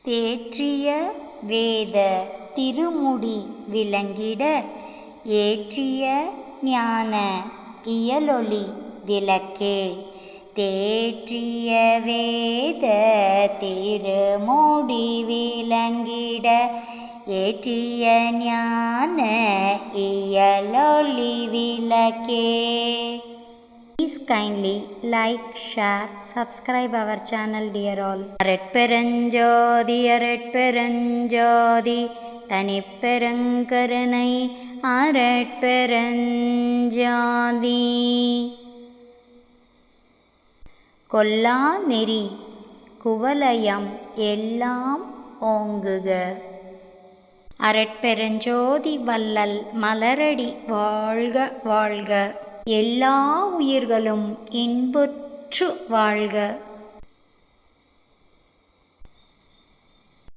தேற்றிய வேத திருமுடி விளங்கிட ஏற்றிய ஞான இயலொளி விளக்கே. தேற்றிய வேத திருமுடி விளங்கிட ஏற்றிய ஞான இயலொளி விளக்கே. Please kindly like, share, subscribe our channel dear all. அரட்பெருஞ்சோதி அரட்பெருஞ்சோதி தனிப்பெருங்கருணை அரட்பெருஞ்சோதி. கொல்லா நெறி குவலயம் எல்லாம் ஓங்குக. அரட்பெருஞ்சோதி வள்ளல் மலரடி வாழ்க வாழ்க. எல்லா உயிர்களும் இன்புற்று வாழ்க.